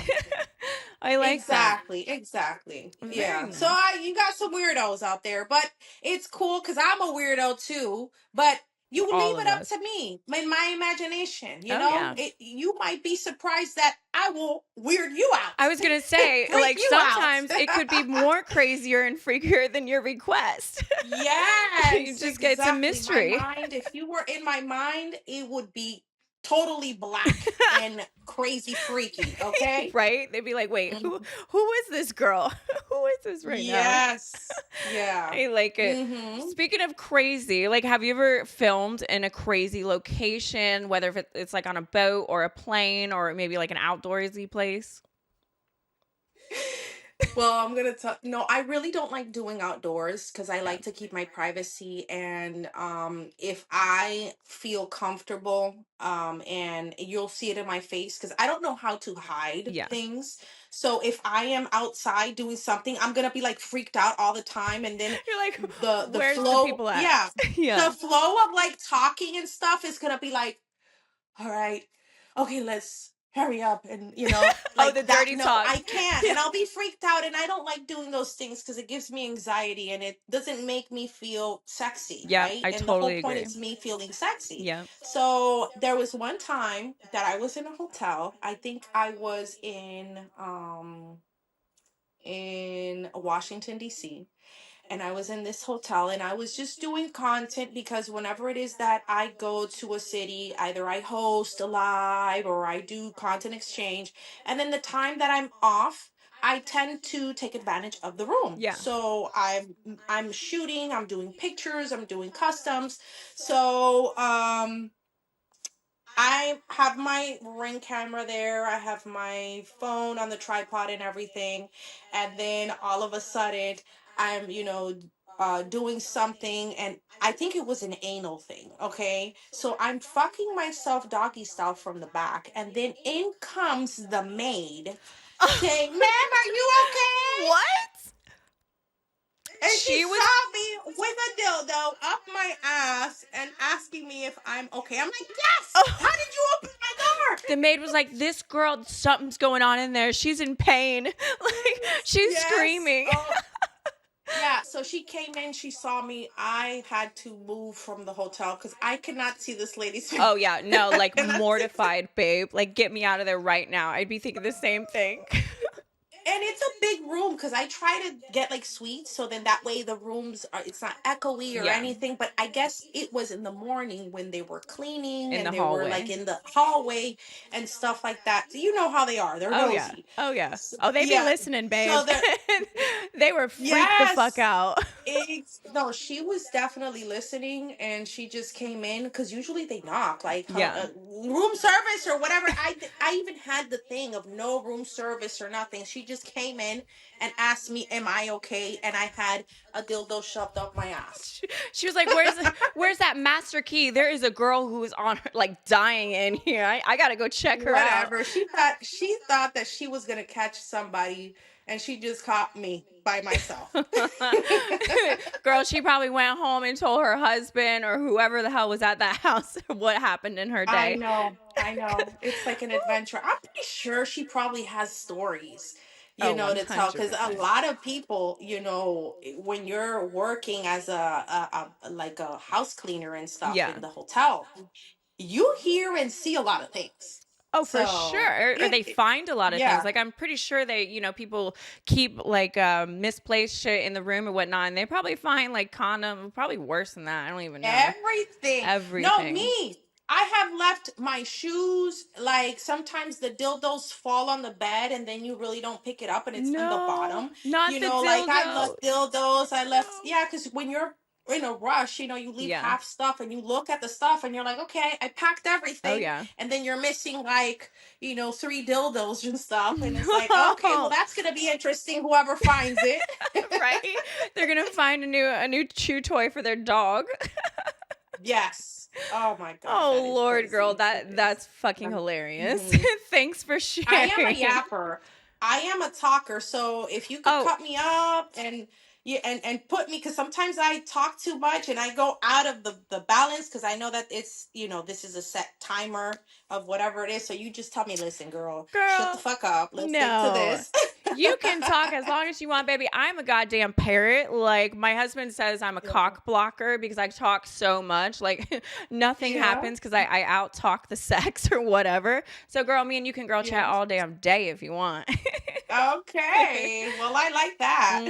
I like that. Exactly. Very Yeah. So nice. you got some weirdos out there, but it's cool because I'm a weirdo too. But you All leave it of up us. to me, in my imagination. Oh yeah. You might be surprised that I will weird you I out, was going to say freak like you out. sometimes it could be more crazier and freakier than your request. You Yes, just get some exactly. My mystery. mind, if you were in my mind, it would be totally black and crazy freaky. Okay. Right? They'd be like, "Wait, who is this girl? Who is this right now?" Yes. Yeah. I like it. Mm-hmm. Speaking of crazy, like, have you ever filmed in a crazy location, whether if it's like on a boat or a plane or maybe like an outdoorsy place? Well, I'm gonna tell. No, I really don't like doing outdoors because I Yeah. like to keep my privacy. And if I feel comfortable, and you'll see it in my face because I don't know how to hide Yeah. things. So if I am outside doing something, I'm gonna be like freaked out all the time, and then You're like, the where's the flow, people at? yeah, the Yeah. flow of like talking and stuff is gonna be like, all right, okay, let's hurry up, and Oh, like the that. dirty No, talk. I can't, Yeah. and I'll be freaked out, and I don't like doing those things because it gives me anxiety and it doesn't make me feel sexy, Yep, right? I And the whole totally point agree. is me feeling sexy. Yeah. So there was one time that I was in a hotel. I think I was in Washington, DC, and I was in this hotel, and I was just doing content because whenever it is that I go to a city, either I host a live or I do content exchange, and then the time that I'm off, I tend to take advantage of the room. Yeah. So I'm shooting, I'm doing pictures, I'm doing customs. So I have my ring camera there. I have my phone on the tripod and everything. And then all of a sudden, I'm, doing something, and I think it was an anal thing. Okay. So I'm fucking myself doggy style from the back. And then in comes the maid saying, "Ma'am, are you okay?" What? And she She was. saw me with a dildo up my ass and asking me if I'm okay. I'm like, "Yes! How did you open my door?" The maid was like, "This girl, something's going on in there. She's in pain. Like, she's Yes. screaming." Oh, yeah. So she came in, she saw me. I had to move from the hotel because I could not see this lady's face. Oh, yeah. No, I like cannot see. mortified, babe. Like, get me out of there right now. I'd be thinking the same thing. And it's a big room because I try to get like suites so then that way the rooms are, it's not echoey or Yeah. anything. But I guess it was in the morning when they were cleaning In and the they were like hallway. in the hallway and stuff like that. So you know how they are. They're Oh, yeah. nosy. Oh, yeah. So, Oh, they be yeah. listening, babe. So they're They were freaked the fuck yes. out. No, she was definitely listening, and she just came in because usually they knock like Yeah. room service or whatever. I even had the thing of no room service or nothing. She just came in and asked me, "Am I okay?" And I had a dildo shoved up my ass. She was like, where's that master key? There is a girl who is on her, like dying in here. I gotta go check her out. Whatever. She thought that she was gonna catch somebody, and she just caught me by myself. Girl, she probably went home and told her husband or whoever the hell was at that house what happened in her I day. know, I know. It's like an adventure. I'm pretty sure she probably has stories, Oh, to tell. Because a 100%. lot of people, when you're working as like a house cleaner and stuff Yeah. in the hotel, you hear and see a lot of things. Oh, for So sure. Or they find a lot of things. yeah, Like I'm pretty sure they, people keep like misplaced shit in the room or whatnot, and they probably find like condom, probably worse than that. I don't even know. everything. No, Everything. me. I have left my shoes. Like sometimes the dildos fall on the bed and then you really don't pick it up and it's in the No, bottom. not the Like I left dildos. dildos. I left, No. yeah, because when you're in a rush, you leave Yeah. half stuff and you look at the stuff and you're like, okay, I packed Oh everything. yeah. And then you're missing like, three dildos and stuff. And it's like, okay, well, No. that's going to be interesting, whoever finds it. Right? They're gonna find a new chew toy for their dog. Yes. Oh my God. Oh That is Lord, girl, crazy. It is. that's fucking hilarious. Mhm. Thanks for I am a sharing. yapper. I am a talker, so if you could Oh, cut me up and and put me, because sometimes I talk too much and I go out of the balance, because I know that it's, this is a set timer of whatever it is. So you just tell me, listen, girl, shut the girl, fuck up. Let's stick to no. this. You can talk as long as you want, baby. I'm a goddamn parrot. Like, my husband says I'm a Yeah. cock blocker because I talk so much. Like, nothing Yeah. happens because I out talk the sex or whatever. So, girl, me and you can girl chat Yeah. all damn day if you want. Okay. Well, I like that.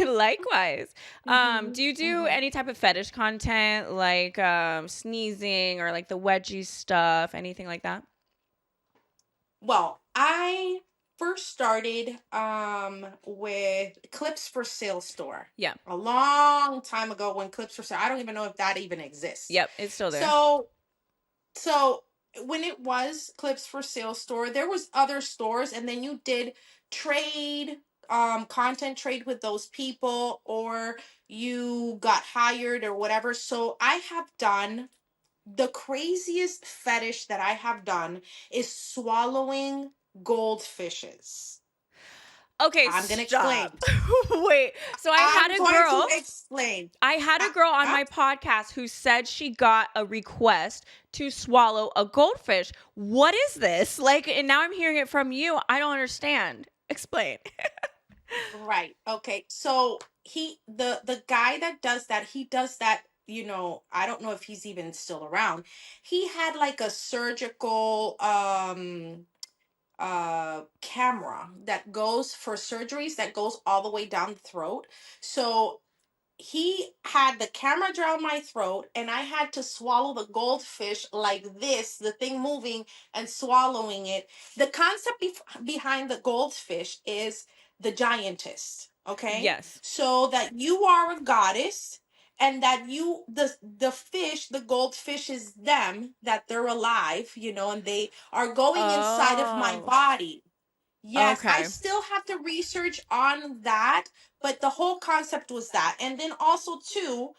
Likewise. Hmm. Do you do Hmm. any type of fetish content like sneezing or like the wedgie stuff, anything like that? Well, I first started with Clips for Sale store Yeah. a long time ago, when Clips for Sale, I don't even know if that even exists. Yep. It's still there. So so when it was Clips for Sale store, there was other stores, and then you did trade, content trade with those people, or you got hired or whatever. So I have done the craziest fetish that I have done is swallowing goldfishes. Okay, I'm gonna explain. stop. Wait. So I'm going to explain. I had a girl on I, my podcast who said she got a request to swallow a goldfish. What is this? Like, and now I'm hearing it from you. I don't understand. Explain. right. Okay. So the guy that does that, he does that. I don't know if he's even still around. He had like a surgical camera that goes for surgeries, that goes all the way down the throat. So he had the camera down my throat, and I had to swallow the goldfish like this, the thing moving and swallowing it. The concept behind the goldfish is the giantess, okay? Yes. So that you are a goddess, and that the fish, the goldfish is them, that they're alive, and they are going inside of my Oh, body. Yes, I okay. still have to research on that, but the whole concept was that. And then also too,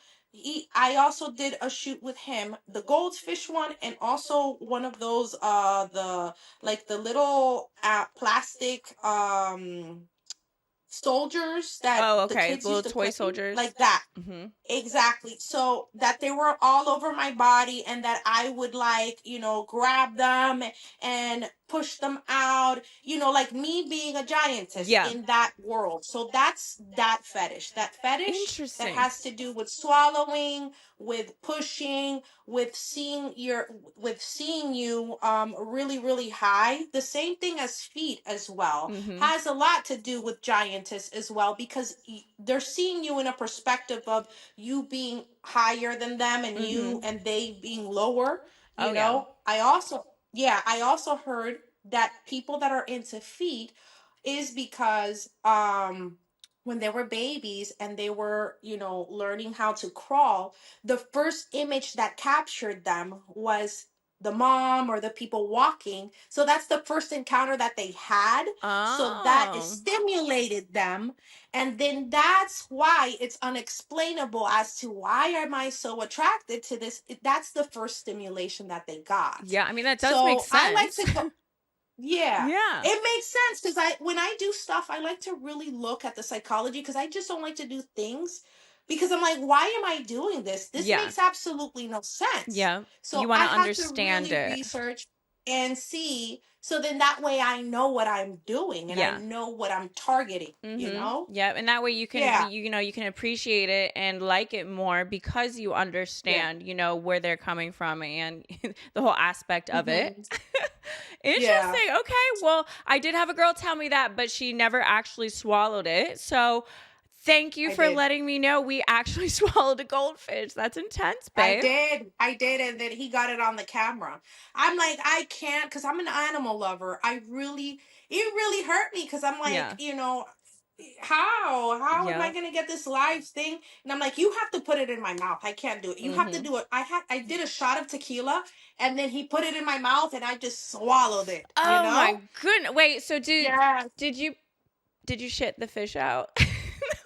I also did a shoot with him, the goldfish one, and also one of those the like the little plastic soldiers that Oh, the okay. kids The used little to toy play, soldiers. like that. Mm-hmm. Exactly. So that they were all over my body, and that I would, like, grab them and push them out, like me being a giantess Yeah. in that world. So that's that fetish. That fetish that Interesting. has to do with swallowing, with pushing, with seeing you really, really high. The same thing as feet as well Mm-hmm. has a lot to do with giantess as well, because they're seeing you in a perspective of you being higher than them, and Mm-hmm. they being lower. Oh, yeah. I also heard that people that are into feet is because when they were babies and they were, learning how to crawl, the first image that captured them was the mom or the people walking. So that's the first encounter that they had. So that is Oh. stimulated them, and then that's why it's unexplainable as to why am I so attracted to this. That's the first stimulation that they got. Yeah, I mean, that does make So I like sense. to go. Yeah, Yeah. it makes sense, because when I do stuff, I like to really look at the psychology, because I just don't like to do things because I'm like, why am I doing this? This Yeah. makes absolutely no sense. Yeah. You So want I to had to understand really it. research and see. So then that way I know what I'm doing, and I Yeah. know what I'm targeting, Yeah, and that way you can Yeah. you can appreciate it and like it more because you Yeah. understand, where they're coming from and the whole aspect of it. Hmm. Yeah. Interesting. Okay. Well, I did have a girl tell me that, but she never actually swallowed it. So, thank you I for did. letting me know we actually swallowed a goldfish. That's intense, babe. I did, and then he got it on the camera. I'm like, I can't, because I'm an animal lover. It really hurt me, because I'm like, Yeah. how am I Yep. gonna get this live thing? And I'm like, you have to put it in my mouth. I can't do it. You have to Mhm. do it. I did a shot of tequila, and then he put it in my mouth, and I just swallowed it. You Oh know? my goodness. Wait, so did Yeah. did you did you shit the fish out?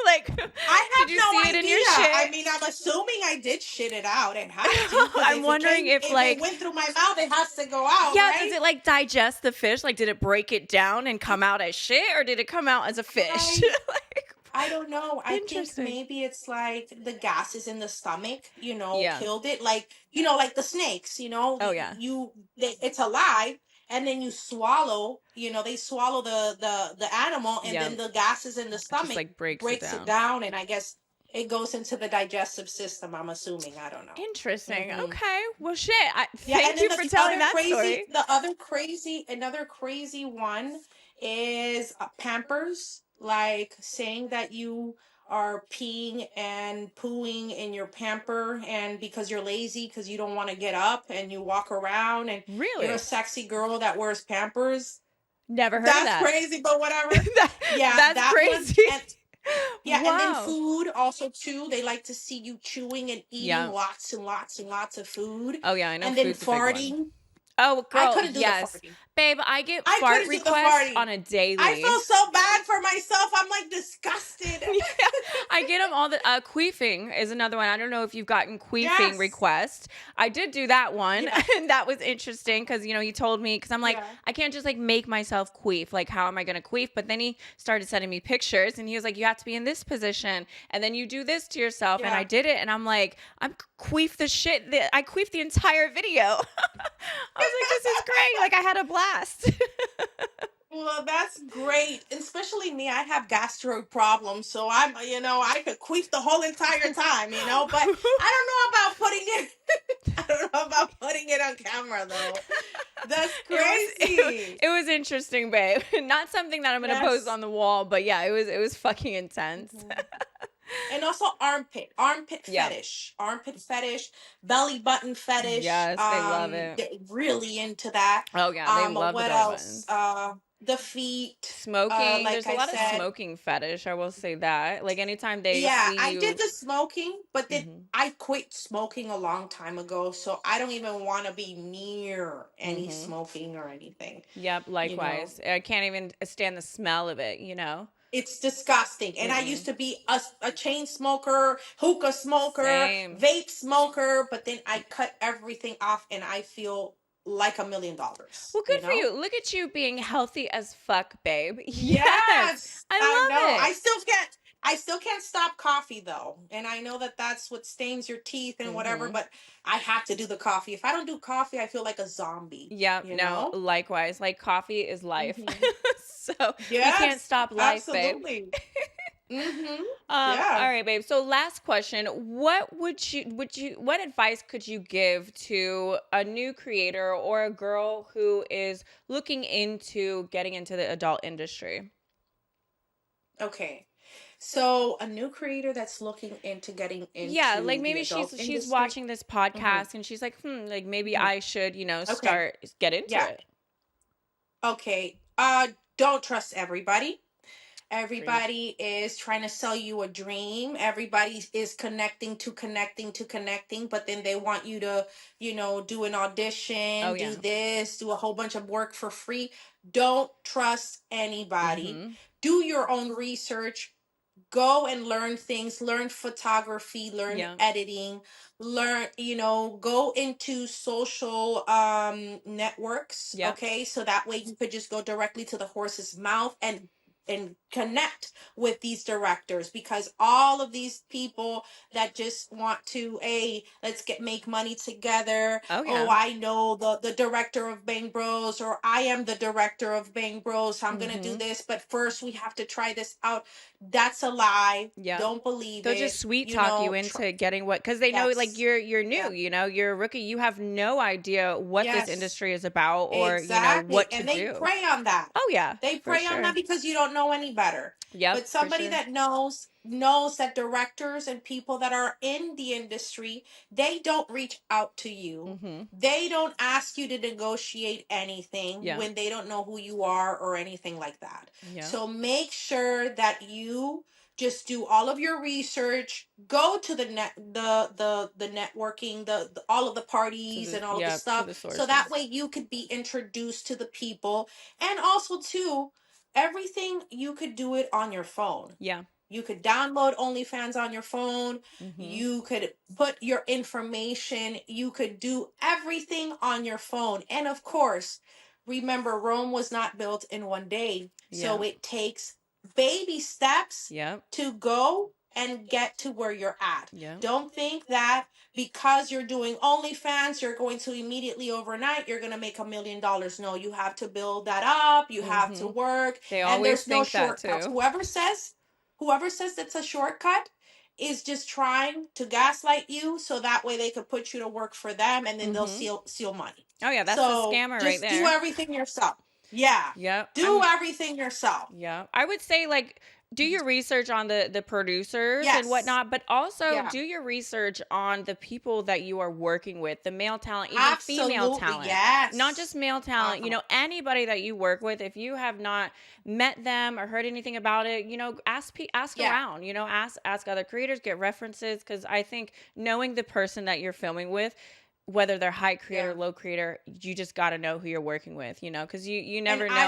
Like, I did you have see no it in idea. your I shit? mean, I'm assuming I did shit it out. It has to, because I'm wondering if if it like, went through my mouth, it has to go out, yeah, does right? it like digest the fish? Like, did it break it down and come out as shit, or did it come out as a fish? I Like, I don't know. I think interesting. maybe it's like the gases in the stomach, Yeah. killed it. Like, like the snakes, Oh yeah. it's alive, and then you swallow, they swallow the animal, and Yeah. then the gases in the It just stomach like breaks it breaks it down. down, and I guess it goes into the digestive system, I'm assuming. I don't know. Interesting. Hmm. Okay. Well, shit. Yeah, and Thank then you for telling that story. another crazy one is Pampers, like saying that you are peeing and pooing in your pamper, and because you're lazy, because you don't want to get up and you walk around and you're a Really? sexy girl that wears Pampers. Never heard of That's that. crazy, but whatever. Yeah, That's that one. crazy. And yeah, and then Wow. food also too. They like to see you chewing and eating Yeah. lots and lots and lots of food. Oh yeah, I know And then food's a big one. farting. Oh, I girl, couldn't do the yes. farting. Babe, I get I fart couldn't do the requests on farting. a I daily. feel so bad for myself. I'm like disgusted. Yeah, I get them all the queefing is another one. I don't know if you've gotten queefing Yes. requests. I did do that one, Yeah. and that was interesting because you told me, because I'm like, Yeah. I can't just like make myself queef. Like, how am I gonna queef? But then he started sending me pictures, and he was like, you have to be in this position, and then you do this to yourself, and Yeah. I did it, and I'm like, I'm queef the shit. I queefed the entire video. I was like, this is great. Like, I had a blast. Well, that's great. Especially me, I have gastro problems, so I could queef the whole entire time, but I don't know about putting it. I don't know about putting it on camera though. That's crazy. It was interesting, babe. Not something that I'm gonna post Yes. on the wall, but yeah, it was fucking intense. Mhm. And also armpit Yeah. fetish, belly button fetish. Yes, they love it. They're really into that. Oh yeah, they love the What belly else? buttons. The feet. Smoking. Like There's a I lot of said. smoking fetish. I will say that. Like anytime they Yeah, see I did you. the smoking, but then Mhm. I quit smoking a long time ago, so I don't even want to be near any Mhm. smoking or anything. Yep. You know, Likewise, I can't even stand the smell of it. it's disgusting. And I used Mm-mm. to be a chain smoker, hookah smoker, Same. vape smoker, but then I cut everything off, and I feel like $1 million. Well, good for you. Look at you being healthy as fuck, babe. Yes, Yes, I I know. love it. I still can't stop coffee though. And I know that that's what stains your teeth and whatever, Mhm. but I have to do the coffee. If I don't do coffee, I feel like a zombie, Yeah, you no, know? likewise. Like coffee is life. Hmm. So we can't Yes, stop life, babe. absolutely. Hmm. All Yeah. right, babe. So last question. What advice could you give to a new creator or a girl who is looking into getting into the adult industry? Okay. So a new creator that's looking into getting Yeah, like into the maybe adult she's industry. watching this Hmm. podcast and she's like, like maybe Hmm. I should, Okay. get into Yeah. it. Okay. Don't trust everybody. Preach. Everybody is trying to sell you a dream. Everybody is connecting, but then they want you to, do an Oh audition, do yeah. this, do a whole bunch of work for free. Don't trust anybody. Mhm. Do your own research. Go and learn things, learn photography, learn Yeah. editing, go into social networks, Yep. okay? So that way you could just go directly to the horse's mouth and connect with these directors, because all of these people that just want to, let's make money together. Oh Oh, yeah. I know the director of Bang Bros, or I am the director of Bang Bros, I'm gonna do Mhm. this, but first we have to try this out. That's a lie. Yeah. Don't believe They'll just it. sweet talk you into getting what, because they know like Yes. you're new, Yeah. you're a rookie. You have no idea what this Yes. industry is about or Exactly. what to And they do. prey on that. Oh yeah, They for prey on that sure. because you don't know any better. Yep, But for somebody sure. that knows that directors and people that are in the industry, they don't reach out to you. Mhm. They don't ask you to negotiate anything Yeah. when they don't know who you are or anything like that. Yeah. So make sure that you just do all of your research, go to the networking, all of the parties and all of the To stuff, the so that sources. way you could be introduced to the people. And also too, everything you could do it on your phone. Yeah. You could download OnlyFans on your phone. Mm-hmm. You could put your information. You could do everything on your phone. And of course, remember, Rome was not built in one day. So Yeah. it takes baby steps Yep. to go and get to where you're at. Yep. Don't think that because you're doing OnlyFans, you're going to immediately overnight, you're going to make $1 million. No, you have to build that up. You have to Mm-hmm. work. They And always there's no think that shortcuts. too. Whoever says that's a shortcut is just trying to gaslight you so that way they could put you to work for them and then they'll Mm-hmm. steal money. Oh yeah, that's a So scammer right just do there. everything yourself. Yeah. Yep. Do everything yourself. Yeah. I would say like do your research on the producers and Yes. whatnot, but also Yeah. do your research on the people that you are working with, the male talent, even female Absolutely. talent. Yes. Not just male talent, Uh-huh. anybody that you work with, if you have not met them or heard anything about it, ask Yeah. around, ask other creators, get references, because I think knowing the person that you're filming with, whether they're high creator, Yeah. low creator, you just got to know who you're working with, because you never And know.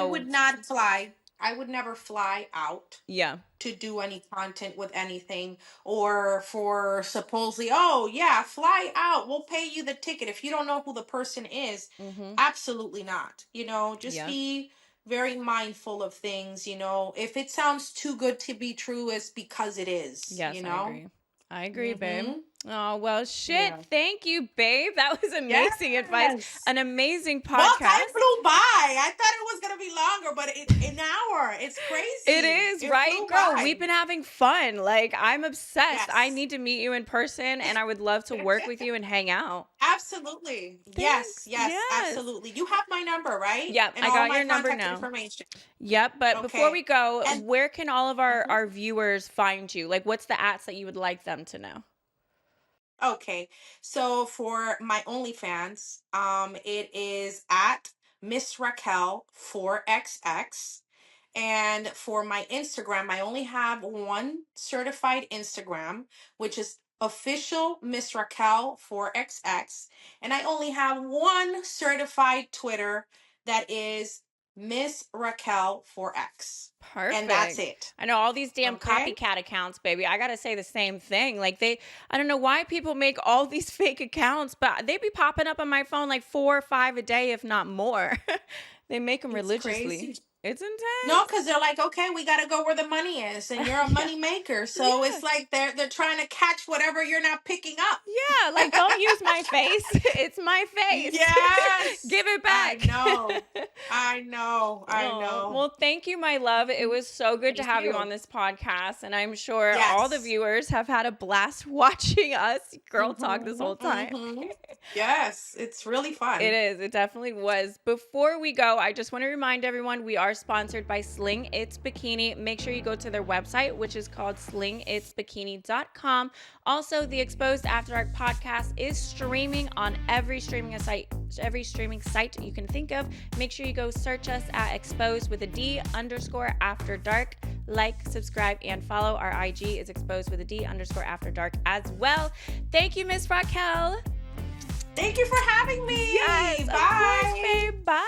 I would never fly out Yeah. to do any content with anything or for supposedly, oh yeah, fly out, we'll pay you the ticket. If you don't know who the person is, Mm-hmm. absolutely not. Just Yeah. be very mindful of things. If it sounds too good to be true, it's because it is. Yes, I agree. I agree, babe. Mm-hmm. Oh, well, shit. Yeah. Thank you, babe. That was amazing advice. Yes. An amazing Well, time podcast. flew by. I thought it was gonna be longer, but an hour. It's crazy. It is, It right, flew girl? by. We've been having fun. Like, I'm obsessed. I Yes. need to meet you in person, and I would love to work with you and hang out. Absolutely. Yes, Thanks. yes, Yes. absolutely. You have my number, right? Yep, And I all got my your number contact now. information. Yep, but before Okay. we go, And where can all of Mhm. our viewers find you? Like, what's the ats that you would like them to know? Okay. So for my OnlyFans, it is at Miss Raquel 4XX. And for my Instagram, I only have one certified Instagram, which is official Miss Raquel 4XX. And I only have one certified Twitter that is Miss Raquel 4X. And that's Perfect. it. I know all these damn Okay? copycat accounts, baby. I gotta say the same thing. Like I don't know why people make all these fake accounts, but they be popping up on my phone like 4 or 5 a day, if not more. They make them It's religiously. crazy. It's No, intense. because they're like, okay, we got to go where the money is, and you're a Yeah. money maker. So Yeah. it's like they're trying to catch whatever you're not picking up. Yeah, like don't use my face. It's my face. Yes. Give it I back. know. I know. I Oh, know. well, thank you, my love. It was so good to Thank have you you. on this podcast, and I'm sure all the Yes. viewers have had a blast watching us girl talk this whole Mhm, time. mhm. Yes, it's really fun. It is. It definitely was. Before we go, I just want to remind everyone we are sponsored by Sling It's Bikini. Make sure you go to their website, which is called slingitsbikini.com. Also, the Exposed After Dark podcast is streaming on every streaming site you can think of. Make sure you go search us at Exposed with a D_After Dark. Like, subscribe, and follow. Our IG is Exposed with a D_After Dark as well. Thank you, Miss Raquel. Thank you for having me. Yes, of Bye. course, babe. Bye.